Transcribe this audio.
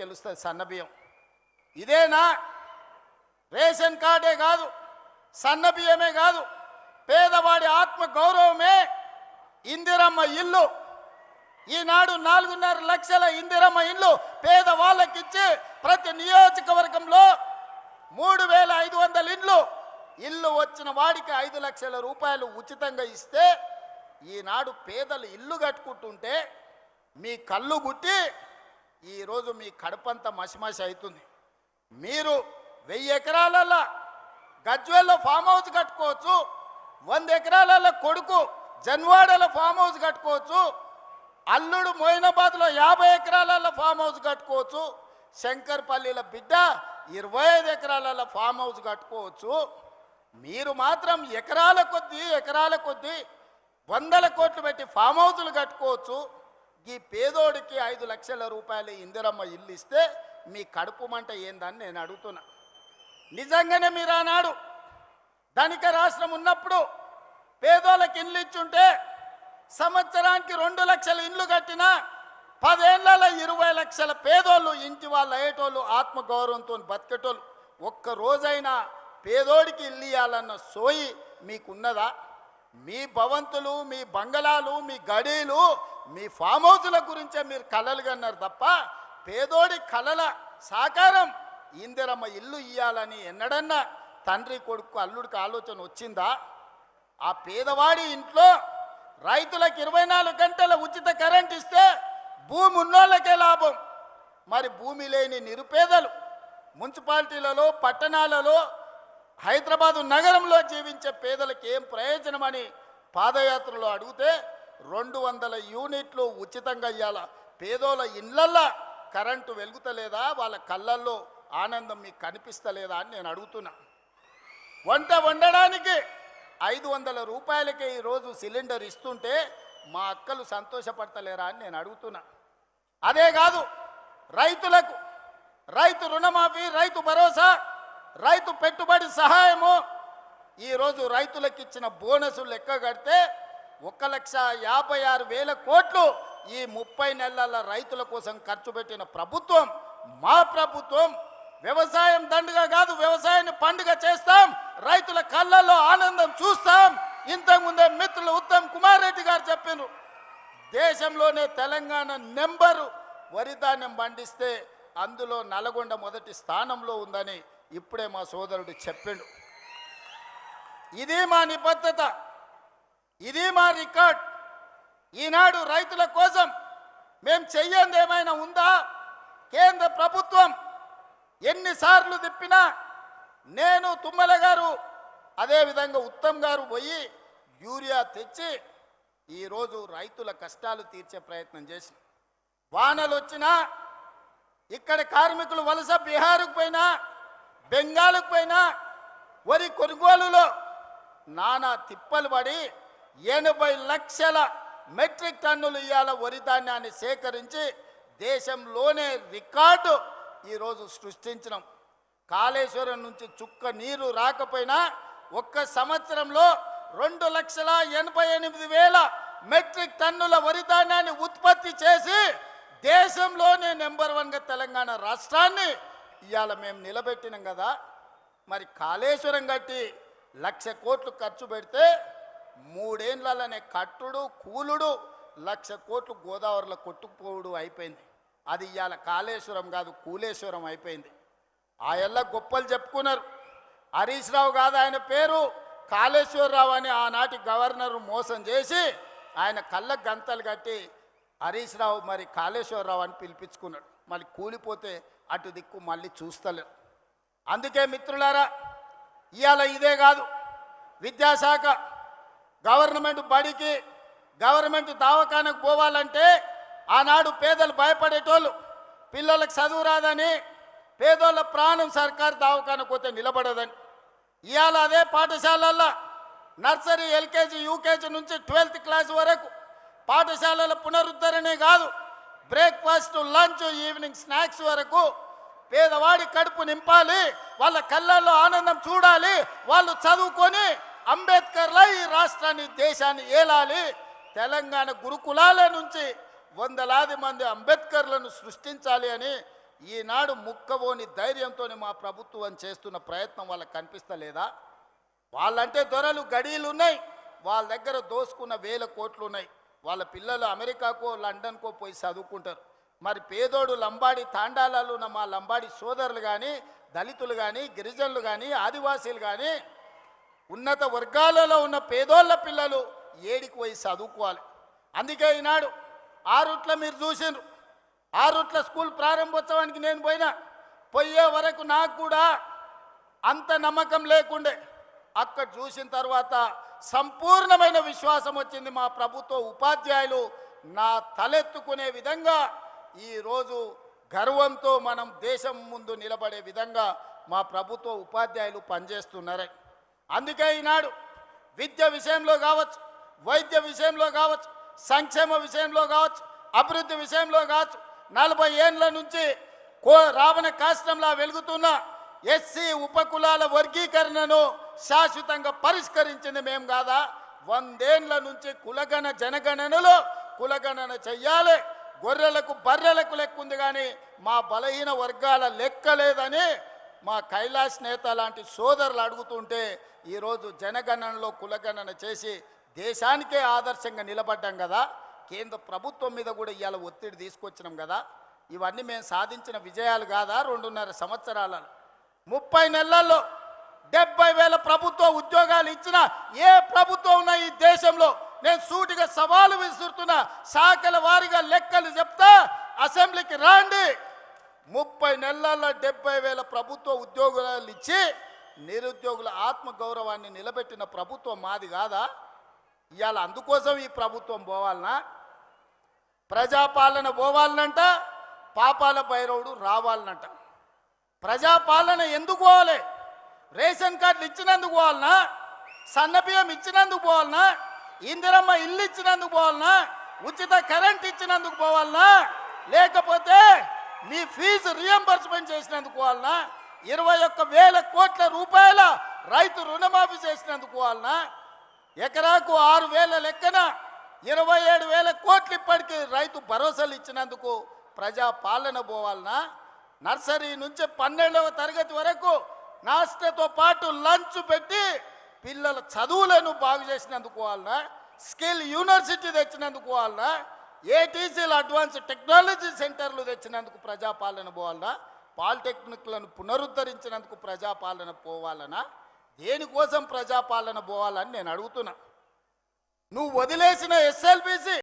తెలుస్తుంది సన్నబియ్యం. ఇదేనా? రేషన్ కార్డే కాదు, సన్నబియ్యమే కాదు, పేదవాడి ఆత్మ గౌరవమే ఇందిరమ్మ ఇల్లు. ఈనాడు 4.5 లక్షల ఇందిరమ్మ ఇల్లు పేదవాళ్ళకిచ్చి ప్రతి నియోజకవర్గంలో 3,500 ఇల్లు వచ్చిన వాడికి 5 లక్షల రూపాయలు ఉచితంగా ఇస్తే ఈనాడు పేదలు ఇల్లు కట్టుకుంటుంటే మీ కళ్ళు గుట్టి ఈరోజు మీ కడుపంతా మసిమసి అవుతుంది. మీరు 1000 ఎకరాలలో గజ్వేల్లో ఫామ్ హౌస్ కట్టుకోవచ్చు, 100 ఎకరాలలో కొడుకు జన్వాడలో ఫామ్ హౌస్ కట్టుకోవచ్చు, అల్లుడు మోయినాబాద్లో 50 ఎకరాలలో ఫామ్ హౌస్ కట్టుకోవచ్చు, శంకర్పల్లిలో బిడ్డ 25 ఎకరాలలో ఫామ్ హౌస్ కట్టుకోవచ్చు. మీరు మాత్రం ఎకరాల కొద్దీ 100 కోట్లు పెట్టి ఫామ్ హౌజులు కట్టుకోవచ్చు. ఈ పేదోడికి 5 లక్షల రూపాయలు ఇందిరమ్మ ఇల్లు ఇస్తే మీ కడుపు మంట ఏందని నేను అడుగుతున్నా. నిజంగానే మీరు ఆనాడు ధనిక రాష్ట్రం ఉన్నప్పుడు పేదోళ్ళకి ఇల్లు ఇచ్చుంటే సంవత్సరానికి 2 లక్షల ఇల్లు కట్టినా 10 ఏళ్లలో 20 లక్షల పేదోళ్ళు ఇంటి వాళ్ళు అయ్యేటోళ్ళు, ఆత్మగౌరవంతో బతికేటోళ్ళు. ఒక్క రోజైనా పేదోడికి ఇల్లు ఇవ్వాలన్న సోయి మీకున్నదా? మీ భవంతులు, మీ బంగళాలు, మీ గడీలు, మీ ఫామ్ హౌజుల గురించే మీరు కలలు కన్నారు తప్ప పేదోడి కలల సాకారం ఇందిరమ్మ ఇల్లు ఇవ్వాలని ఎన్నడన్నా తండ్రి కొడుకు అల్లుడికి ఆలోచన వచ్చిందా? ఆ పేదవాడి ఇంట్లో రైతులకు 24 గంటల ఉచిత కరెంట్ ఇస్తే భూమి ఉన్నోళ్ళకే లాభం. మరి భూమి లేని నిరుపేదలు మున్సిపాలిటీలలో, పట్టణాలలో, హైదరాబాదు నగరంలో జీవించే పేదలకు ఏం ప్రయోజనమని పాదయాత్రలో అడిగితే 200 యూనిట్లు ఉచితంగా ఇవ్వాల. పేదోళ్ళ ఇళ్ళల్లో కరెంటు వెలుగుతలేదా? వాళ్ళ కళ్ళల్లో ఆనందం మీకు కనిపిస్తలేదా అని నేను అడుగుతున్నా. వంట వండడానికి 500 రూపాయలకే ఈరోజు సిలిండర్ ఇస్తుంటే మా అక్కలు సంతోషపడతలేరా అని నేను అడుగుతున్నా. అదే కాదు, రైతులకు రైతు రుణమాఫీ, రైతు భరోసా, రైతు పెట్టుబడి సహాయము, ఈరోజు రైతులకు ఇచ్చిన బోనసులు లెక్క కడితే 1,56,000 కోట్లు ఈ 30 నెలల రైతుల కోసం ఖర్చు పెట్టిన ప్రభుత్వం మా ప్రభుత్వం. వ్యవసాయం దండుగా కాదు, వ్యవసాయాన్ని పండుగ చేస్తాం, రైతుల కళ్ళల్లో ఆనందం చూస్తాం. ఇంతకుముందే మిత్రులు ఉత్తమ్ కుమార్ రెడ్డి గారు చెప్పారు, దేశంలోనే తెలంగాణ నెంబరు వరి ధాన్యం పండిస్తే అందులో నల్గొండ మొదటి స్థానంలో ఉందని ఇప్పుడే మా సోదరుడు చెప్పిండు. ఇది మా నిబద్ధత, ఇది మా రికార్డ్. ఈనాడు రైతుల కోసం మేము చెయ్యంది ఏమైనా ఉందా? కేంద్ర ప్రభుత్వం ఎన్నిసార్లు తిప్పినా నేను, తుమ్మల గారు, అదేవిధంగా ఉత్తమ్ గారు పోయి యూరియా తెచ్చి ఈరోజు రైతుల కష్టాలు తీర్చే ప్రయత్నం చేసి, వానలు వచ్చినా ఇక్కడ కార్మికులు వలస బీహార్కు పోయినా, బెంగాల్కు పోయినా వరి కొనుగోలులో నానా తిప్పలు పడి 80 లక్షల మెట్రిక్ టన్నులు ఇవాళ వరి ధాన్యాన్ని సేకరించి దేశంలోనే రికార్డు ఈరోజు సృష్టించినాం. కాళేశ్వరం నుంచి చుక్క నీరు రాకపోయినా ఒక్క సంవత్సరంలో 2,88,000 మెట్రిక్ టన్నుల వరి ధాన్యాన్ని ఉత్పత్తి చేసి దేశంలోనే నెంబర్ 1గా తెలంగాణ రాష్ట్రాన్ని ఇవాళ మేము నిలబెట్టినాం కదా. మరి కాళేశ్వరం కట్టి 1,00,000 కోట్లు ఖర్చు పెడితే 3 ఏళ్లలోనే కట్టుడు కూలుడు 1,00,000 కోట్లు గోదావరిలో కొట్టుకుపోవుడు అయిపోయింది. అది ఇవాళ కాళేశ్వరం కాదు, కూలేశ్వరం అయిపోయింది. ఆ ఎల్ల గొప్పలు చెప్పుకున్నారు. హరీష్ రావు కాదు ఆయన పేరు, కాళేశ్వరరావు అని ఆనాటి గవర్నర్ మోసం చేసి ఆయన కళ్ళకు గంతలు కట్టి హరీష్ రావు మరి కాళేశ్వరరావు అని పిలిపించుకున్నాడు. మళ్ళీ కూలిపోతే అటు దిక్కు మళ్ళీ చూస్తలేరు. అందుకే మిత్రులారా, ఇవాళ ఇదే కాదు, విద్యాశాఖ గవర్నమెంట్ బడికి, గవర్నమెంట్ దవాఖానకు పోవాలంటే ఆనాడు పేదలు భయపడేటోళ్ళు, పిల్లలకు చదువు రాదని, పేదోళ్ళ ప్రాణం సర్కారు దవాఖానకు పోతే నిలబడదని. ఇవాళ అదే పాఠశాలల్లో నర్సరీ, ఎల్కేజీ, యూకేజీ నుంచి 12th క్లాస్ వరకు పాఠశాలల పునరుద్ధరణే కాదు, బ్రేక్ఫాస్ట్, లంచ్, ఈవినింగ్ స్నాక్స్ వరకు పేదవాడి కడుపు నింపాలి, వాళ్ళ కళ్ళల్లో ఆనందం చూడాలి, వాళ్ళు చదువుకొని అంబేద్కర్లా ఈ రాష్ట్రాన్ని, దేశాన్ని ఏలాలి. తెలంగాణ గురుకులాల నుంచి 100,000 మంది అంబేద్కర్లను సృష్టించాలి అని ఈనాడు ముక్కబోని ధైర్యంతో మా ప్రభుత్వం చేస్తున్న ప్రయత్నం వాళ్ళకి కనిపిస్తలేదా? వాళ్ళంటే దొరలు గడీలు ఉన్నాయి, వాళ్ళ దగ్గర దోసుకున్న వేల కోట్లు ఉన్నాయి. వాళ్ళ పిల్లలు అమెరికాకో లండన్కో పోయి చదువుకుంటారు. మరి పేదోడు లంబాడి తాండాలలో ఉన్న మా లంబాడి సోదరులు కానీ, దళితులు కానీ, గిరిజనులు కానీ, ఆదివాసీలు కానీ, ఉన్నత వర్గాలలో ఉన్న పేదోళ్ళ పిల్లలు ఏడికి పోయి చదువుకోవాలి. అందుకే ఈనాడు ఆరుట్ల మీరు చూసిండ్రు, ఆరుట్ల స్కూల్ ప్రారంభోత్సవానికి నేను పోయే వరకు నాకు కూడా అంత నమ్మకం లేకుండే. అక్కడ చూసిన తర్వాత సంపూర్ణమైన విశ్వాసం వచ్చింది. మా ప్రభుత్వ ఉపాధ్యాయులు నా తలెత్తుకునే విధంగా ఈరోజు గర్వంతో మనం దేశం ముందు నిలబడే విధంగా మా ప్రభుత్వ ఉపాధ్యాయులు పనిచేస్తున్నారు. అందుకే ఈనాడు విద్య విషయంలో కావచ్చు, వైద్య విషయంలో కావచ్చు, సంక్షేమ విషయంలో కావచ్చు, అభివృద్ధి విషయంలో కావచ్చు, 40 ఏళ్ల నుంచి రావణ కాష్టంలా వెలుగుతున్న ఎస్సీ ఉపకులాల వర్గీకరణను శాశ్వతంగా పరిష్కరించింది మేము కాదా? 100 ఏళ్ల నుంచి కులగణ జనగణనలో కులగణన చెయ్యాలి, గొర్రెలకు బర్రెలకు లెక్క ఉంది కానీ మా బలహీన వర్గాల లెక్క లేదని మా కైలాష్ నేత లాంటి సోదరులు అడుగుతుంటే ఈరోజు జనగణనలో కులగణన చేసి దేశానికే ఆదర్శంగా నిలబడ్డాం కదా. కేంద్ర ప్రభుత్వం మీద కూడా ఇవాళ ఒత్తిడి తీసుకొచ్చినాం కదా. ఇవన్నీ మేము సాధించిన విజయాలు కాదా? 2.5 సంవత్సరాలలో 30 నెలల్లో 70,000 ప్రభుత్వ ఉద్యోగాలు ఇచ్చిన ఏ ప్రభుత్వం ఉన్నా ఈ దేశంలో నేను సూటిగా సవాలు విసురుతున్నా. శాఖల వారీగా లెక్కలు చెప్తా, అసెంబ్లీకి రాండి. 30 నెలల్లో 70,000 ప్రభుత్వ ఉద్యోగాలు ఇచ్చి నిరుద్యోగుల ఆత్మగౌరవాన్ని నిలబెట్టిన ప్రభుత్వం మాది కాదా? ఇవాళ అందుకోసం ఈ ప్రభుత్వం పోవాలనా? ప్రజాపాలన పోవాలనంట, పాపాల భైరవుడు రావాలనంట. ప్రజాపాలన ఎందుకు పోవాలి? రేషన్ కార్డులు ఇచ్చినందుకు పోవాలనా? సన్నబియ్యం ఇచ్చినందుకు పోవాలనా? ఇందిరమ్మ ఇల్లు ఇచ్చినందుకు పోవాలనా? ఉచిత కరెంట్ ఇచ్చినందుకు పోవాలనా? లేకపోతే మీ ఫీజు రియంబర్స్మెంట్ చేసినందుకు పోవాలనా? 21,000 కోట్ల రూపాయల రైతు రుణమాఫీ చేసినందుకు పోవాలనా? ఎకరాకు 6,000 లెక్కన 27,000 కోట్లు ఇప్పటికీ రైతు భరోసాలు ఇచ్చినందుకు ప్రజాపాలన పోవాలనా? నర్సరీ నుంచి 12వ తరగతి వరకు నాస్టతో పాటు లంచ్ పెట్టి పిల్లల చదువులను బాగు చేసినందుకు పోవాలనా? స్కిల్ యూనివర్సిటీ తెచ్చినందుకు పోవాలనా? ఏటీసీలు అడ్వాన్స్ టెక్నాలజీ సెంటర్లు తెచ్చినందుకు ప్రజాపాలన పోవాలనా? పాలిటెక్నిక్లను పునరుద్ధరించినందుకు ప్రజాపాలన పోవాలనా? దేనికోసం ప్రజాపాలన పోవాలని నేను అడుగుతున్నా. నువ్వు వదిలేసిన ఎస్ఎల్బిసి